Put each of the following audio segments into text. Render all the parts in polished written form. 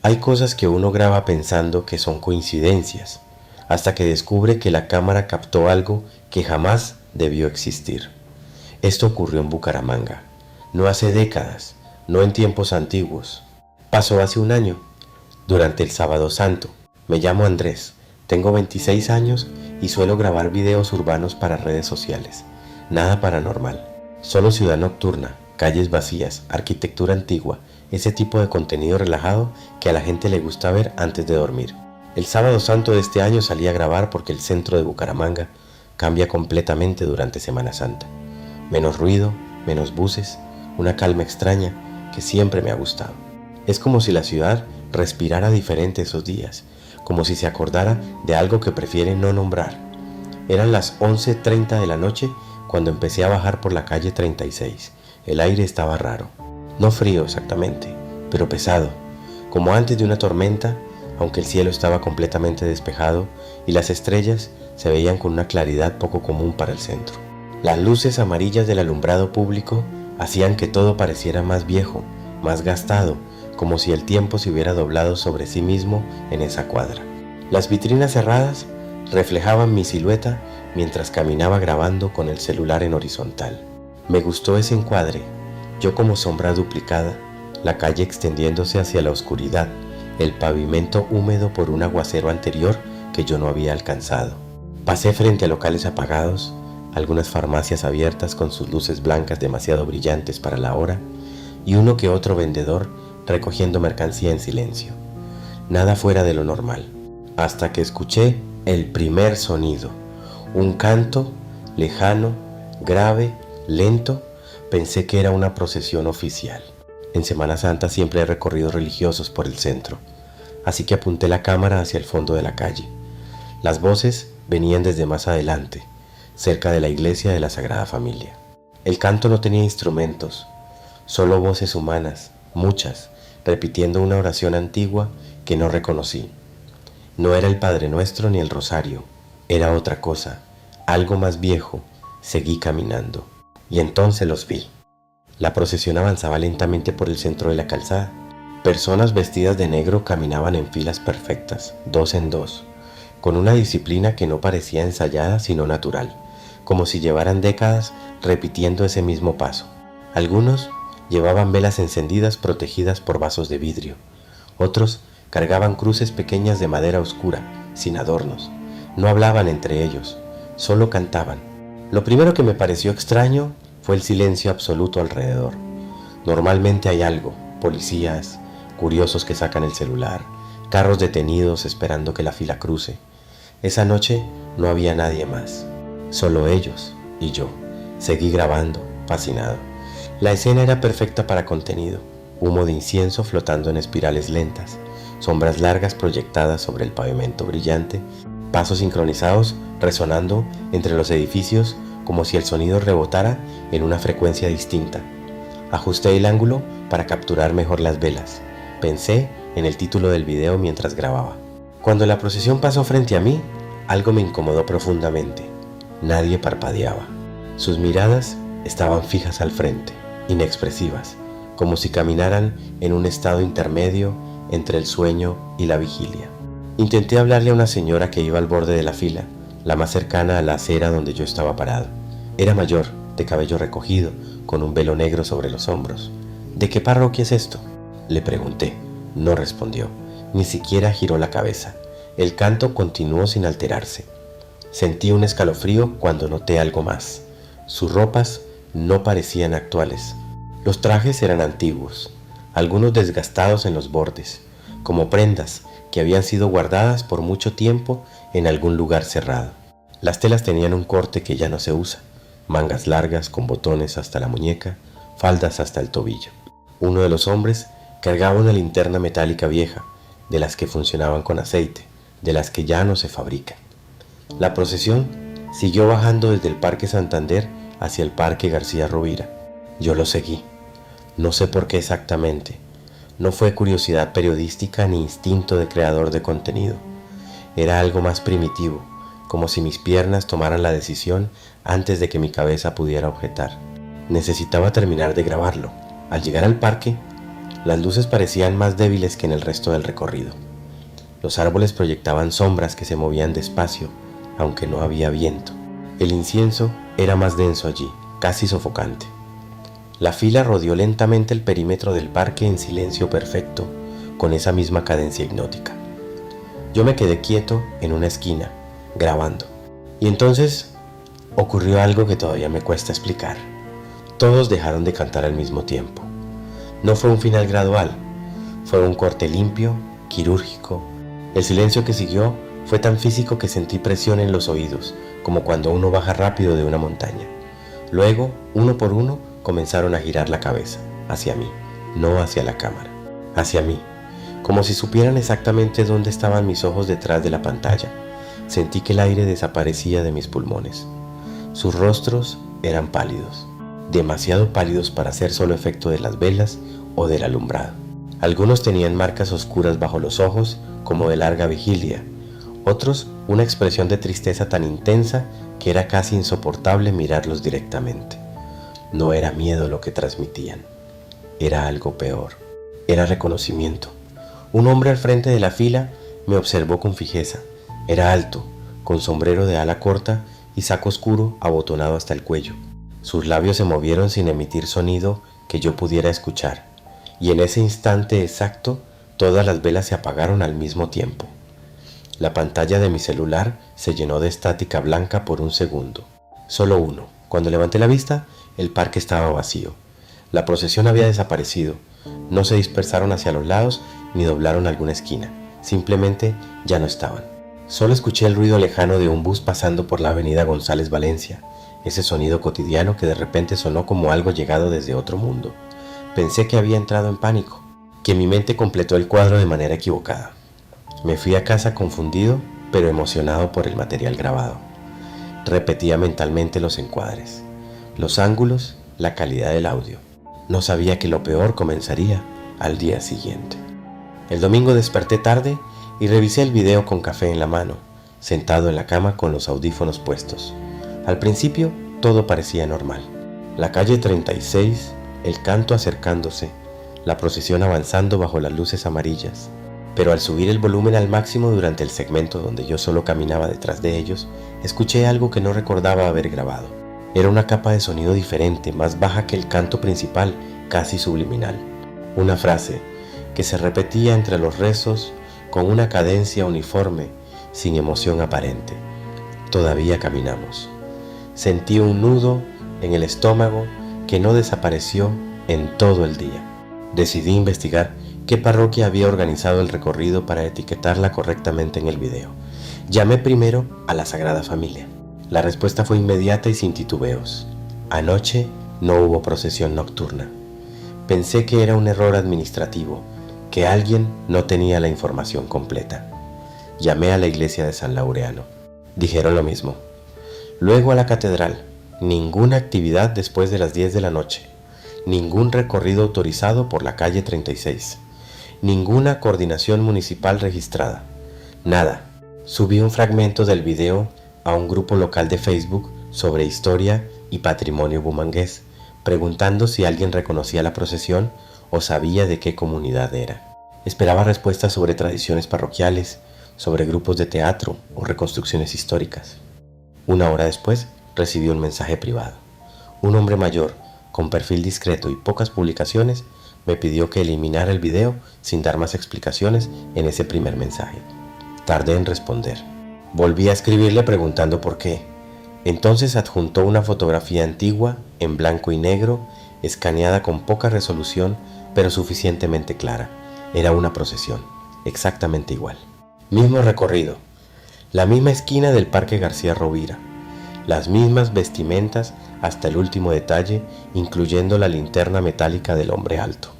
Hay cosas que uno graba pensando que son coincidencias, hasta que descubre que la cámara captó algo que jamás debió existir. Esto ocurrió en Bucaramanga, no hace décadas, no en tiempos antiguos. Pasó hace un año, durante el Sábado Santo. Me llamo Andrés, tengo 26 años y suelo grabar videos urbanos para redes sociales. Nada paranormal, solo ciudad nocturna, calles vacías, arquitectura antigua, ese tipo de contenido relajado que a la gente le gusta ver antes de dormir. El Sábado Santo de este año salí a grabar porque el centro de Bucaramanga cambia completamente durante Semana Santa. Menos ruido, menos buses, una calma extraña que siempre me ha gustado. Es como si la ciudad respirara diferente esos días, como si se acordara de algo que prefiere no nombrar. Eran las 11:30 de la noche cuando empecé a bajar por la calle 36. El aire estaba raro, no frío exactamente, pero pesado, como antes de una tormenta, aunque el cielo estaba completamente despejado y las estrellas se veían con una claridad poco común para el centro. Las luces amarillas del alumbrado público hacían que todo pareciera más viejo, más gastado, como si el tiempo se hubiera doblado sobre sí mismo en esa cuadra. Las vitrinas cerradas reflejaban mi silueta mientras caminaba grabando con el celular en horizontal. Me gustó ese encuadre, yo como sombra duplicada, la calle extendiéndose hacia la oscuridad, el pavimento húmedo por un aguacero anterior que yo no había alcanzado. Pasé frente a locales apagados, algunas farmacias abiertas con sus luces blancas demasiado brillantes para la hora, y uno que otro vendedor recogiendo mercancía en silencio. Nada fuera de lo normal, hasta que escuché el primer sonido, un canto lejano, grave, lento. Pensé que era una procesión oficial. En Semana Santa siempre hay recorridos religiosos por el centro, así que apunté la cámara hacia el fondo de la calle. Las voces venían desde más adelante, cerca de la iglesia de la Sagrada Familia. El canto no tenía instrumentos, solo voces humanas, muchas, repitiendo una oración antigua que no reconocí. No era el Padre Nuestro ni el Rosario, era otra cosa, algo más viejo. Seguí caminando, y entonces los vi. La procesión avanzaba lentamente por el centro de la calzada. Personas vestidas de negro caminaban en filas perfectas, dos en dos, con una disciplina que no parecía ensayada sino natural, como si llevaran décadas repitiendo ese mismo paso. Algunos llevaban velas encendidas protegidas por vasos de vidrio. Otros cargaban cruces pequeñas de madera oscura, sin adornos. No hablaban entre ellos, solo cantaban. Lo primero que me pareció extraño fue el silencio absoluto alrededor. Normalmente hay algo, policías, curiosos que sacan el celular, carros detenidos esperando que la fila cruce. Esa noche no había nadie más, solo ellos y yo. Seguí grabando, fascinado. La escena era perfecta para contenido, humo de incienso flotando en espirales lentas, sombras largas proyectadas sobre el pavimento brillante, pasos sincronizados resonando entre los edificios como si el sonido rebotara en una frecuencia distinta. Ajusté el ángulo para capturar mejor las velas. Pensé en el título del video mientras grababa. Cuando la procesión pasó frente a mí, algo me incomodó profundamente. Nadie parpadeaba. Sus miradas estaban fijas al frente, inexpresivas, como si caminaran en un estado intermedio entre el sueño y la vigilia. Intenté hablarle a una señora que iba al borde de la fila, la más cercana a la acera donde yo estaba parado. Era mayor, de cabello recogido, con un velo negro sobre los hombros. ¿De qué parroquia es esto?, le pregunté. No respondió, ni siquiera giró la cabeza. El canto continuó sin alterarse. Sentí un escalofrío cuando noté algo más. Sus ropas no parecían actuales. Los trajes eran antiguos, algunos desgastados en los bordes, como prendas que habían sido guardadas por mucho tiempo en algún lugar cerrado. Las telas tenían un corte que ya no se usa, mangas largas con botones hasta la muñeca, faldas hasta el tobillo. Uno de los hombres cargaba una linterna metálica vieja, de las que funcionaban con aceite, de las que ya no se fabrican. La procesión siguió bajando desde el Parque Santander hacia el Parque García Rovira. Yo lo seguí, no sé por qué exactamente. No fue curiosidad periodística ni instinto de creador de contenido. Era algo más primitivo, como si mis piernas tomaran la decisión antes de que mi cabeza pudiera objetar. Necesitaba terminar de grabarlo. Al llegar al parque, Las luces parecían más débiles que en el resto del recorrido. Los árboles proyectaban sombras que se movían despacio, aunque no había viento. El incienso era más denso allí, casi sofocante. La fila rodeó lentamente el perímetro del parque en silencio perfecto, con esa misma cadencia hipnótica. Yo me quedé quieto en una esquina, grabando. Y entonces ocurrió algo que todavía me cuesta explicar. Todos dejaron de cantar al mismo tiempo. No fue un final gradual, fue un corte limpio, quirúrgico. El silencio que siguió fue tan físico que sentí presión en los oídos, como cuando uno baja rápido de una montaña. Luego, uno por uno, comenzaron a girar la cabeza, hacia mí, no hacia la cámara, hacia mí, como si supieran exactamente dónde estaban mis ojos detrás de la pantalla. Sentí que el aire desaparecía de mis pulmones. Sus rostros eran pálidos, demasiado pálidos para ser solo efecto de las velas o del alumbrado. Algunos tenían marcas oscuras bajo los ojos, como de larga vigilia. Otros, una expresión de tristeza tan intensa que era casi insoportable mirarlos directamente. No era miedo lo que transmitían, era algo peor, era reconocimiento. Un hombre al frente de la fila me observó con fijeza. Era alto, con sombrero de ala corta y saco oscuro abotonado hasta el cuello. Sus labios se movieron sin emitir sonido que yo pudiera escuchar, y en ese instante exacto todas las velas se apagaron al mismo tiempo. La pantalla de mi celular se llenó de estática blanca por un segundo, solo uno. Cuando levanté la vista, el parque estaba vacío. La procesión había desaparecido. No se dispersaron hacia los lados ni doblaron alguna esquina. Simplemente ya no estaban. Solo escuché el ruido lejano de un bus pasando por la avenida González Valencia, ese sonido cotidiano que de repente sonó como algo llegado desde otro mundo. Pensé que había entrado en pánico, que mi mente completó el cuadro de manera equivocada. Me fui a casa confundido, pero emocionado por el material grabado. Repetía mentalmente los encuadres, los ángulos, la calidad del audio. No sabía que lo peor comenzaría al día siguiente. El domingo desperté tarde y revisé el video con café en la mano, sentado en la cama con los audífonos puestos. Al principio todo parecía normal. La calle 36, el canto acercándose, la procesión avanzando bajo las luces amarillas. Pero al subir el volumen al máximo durante el segmento donde yo solo caminaba detrás de ellos, escuché algo que no recordaba haber grabado. Era una capa de sonido diferente, más baja que el canto principal, casi subliminal. Una frase que se repetía entre los rezos con una cadencia uniforme, sin emoción aparente. Todavía caminamos. Sentí un nudo en el estómago que no desapareció en todo el día. Decidí investigar qué parroquia había organizado el recorrido para etiquetarla correctamente en el video. Llamé primero a la Sagrada Familia. La respuesta fue inmediata y sin titubeos. Anoche no hubo procesión nocturna. Pensé que era un error administrativo, que alguien no tenía la información completa. Llamé a la iglesia de San Laureano. Dijeron lo mismo. Luego a la catedral. Ninguna actividad después de las 10 de la noche. Ningún recorrido autorizado por la calle 36. Ninguna coordinación municipal registrada. Nada. Subí un fragmento del video a un grupo local de Facebook sobre historia y patrimonio bumangués, preguntando si alguien reconocía la procesión o sabía de qué comunidad era. Esperaba respuestas sobre tradiciones parroquiales, sobre grupos de teatro o reconstrucciones históricas. Una hora después recibí un mensaje privado. Un hombre mayor, con perfil discreto y pocas publicaciones, me pidió que eliminara el video sin dar más explicaciones en ese primer mensaje. Tardé en responder. Volví a escribirle preguntando por qué. Entonces adjuntó una fotografía antigua, en blanco y negro, escaneada con poca resolución, pero suficientemente clara. Era una procesión, exactamente igual. Mismo recorrido, la misma esquina del Parque García Rovira, las mismas vestimentas hasta el último detalle, incluyendo la linterna metálica del hombre alto.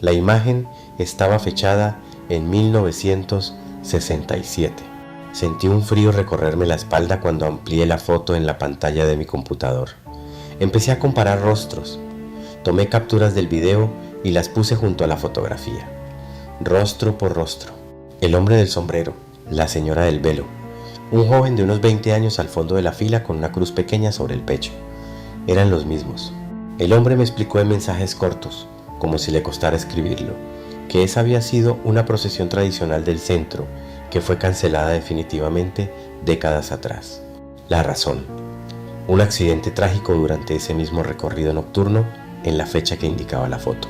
La imagen estaba fechada en 1967. Sentí un frío recorrerme la espalda cuando amplié la foto en la pantalla de mi computador. Empecé a comparar rostros. Tomé capturas del video y las puse junto a la fotografía. Rostro por rostro. El hombre del sombrero, la señora del velo, un joven de unos 20 años al fondo de la fila con una cruz pequeña sobre el pecho. Eran los mismos. El hombre me explicó en mensajes cortos, como si le costara escribirlo. que esa había sido una procesión tradicional del centro que fue cancelada definitivamente décadas atrás. La razón: un accidente trágico durante ese mismo recorrido nocturno en la fecha que indicaba la foto.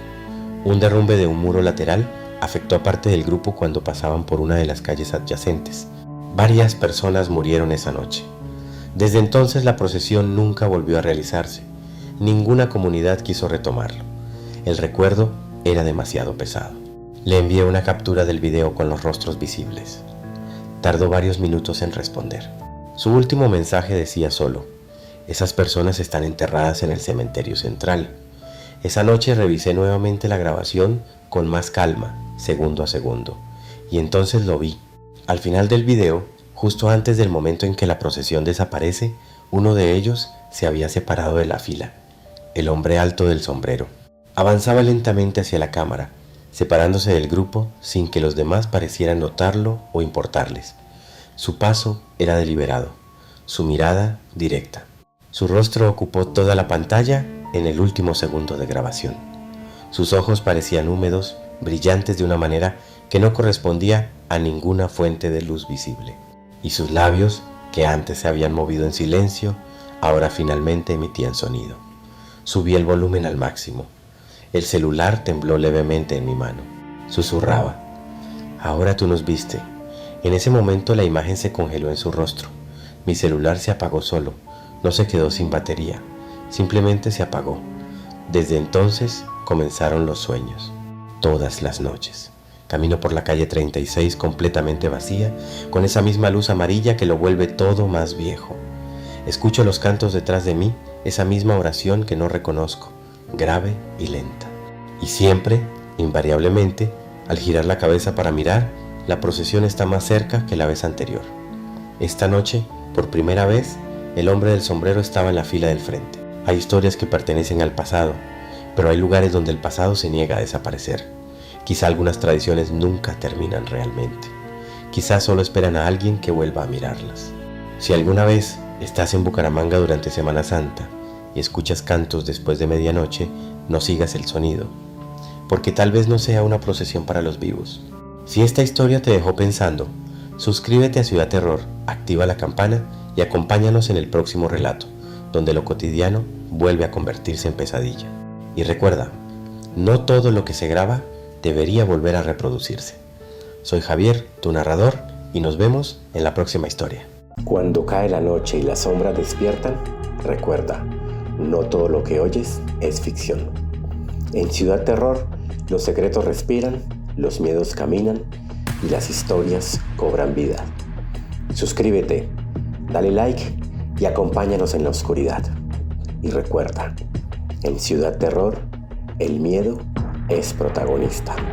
Un derrumbe de un muro lateral afectó a parte del grupo cuando pasaban por una de las calles adyacentes. Varias personas murieron esa noche. Desde entonces la procesión nunca volvió a realizarse. Ninguna comunidad quiso retomarlo. El recuerdo era demasiado pesado. Le envié una captura del video con los rostros visibles. Tardó varios minutos en responder. Su último mensaje decía solo: esas personas están enterradas en el cementerio central. Esa noche revisé nuevamente la grabación con más calma, segundo a segundo, y entonces lo vi. Al final del video, justo antes del momento en que la procesión desaparece, uno de ellos se había separado de la fila, el hombre alto del sombrero. Avanzaba lentamente hacia la cámara, separándose del grupo sin que los demás parecieran notarlo o importarles. Su paso era deliberado, su mirada directa. Su rostro ocupó toda la pantalla en el último segundo de grabación. Sus ojos parecían húmedos, brillantes de una manera que no correspondía a ninguna fuente de luz visible. Y sus labios, que antes se habían movido en silencio, ahora finalmente emitían sonido. Subí el volumen al máximo. El celular tembló levemente en mi mano. Susurraba: ahora tú nos viste. En ese momento la imagen se congeló en su rostro. Mi celular se apagó solo. No se quedó sin batería. Simplemente se apagó. Desde entonces comenzaron los sueños. Todas las noches. Camino por la calle 36 completamente vacía, con esa misma luz amarilla que lo vuelve todo más viejo. Escucho los cantos detrás de mí, esa misma oración que no reconozco, grave y lenta. Y siempre, invariablemente, al girar la cabeza para mirar, la procesión está más cerca que la vez anterior. Esta noche, por primera vez, el hombre del sombrero estaba en la fila del frente. Hay historias que pertenecen al pasado, pero hay lugares donde el pasado se niega a desaparecer. Quizá algunas tradiciones nunca terminan realmente. Quizá solo esperan a alguien que vuelva a mirarlas. Si alguna vez estás en Bucaramanga durante Semana Santa y escuchas cantos después de medianoche, no sigas el sonido, porque tal vez no sea una procesión para los vivos. Si esta historia te dejó pensando, suscríbete a Ciudad Terror, activa la campana y acompáñanos en el próximo relato, donde lo cotidiano vuelve a convertirse en pesadilla. Y recuerda, no todo lo que se graba debería volver a reproducirse. Soy Javier, tu narrador, y nos vemos en la próxima historia. Cuando cae la noche y las sombras despiertan, recuerda, no todo lo que oyes es ficción. En Ciudad Terror, los secretos respiran, los miedos caminan y las historias cobran vida. Suscríbete, dale like y acompáñanos en la oscuridad. Y recuerda, en Ciudad Terror, el miedo es protagonista.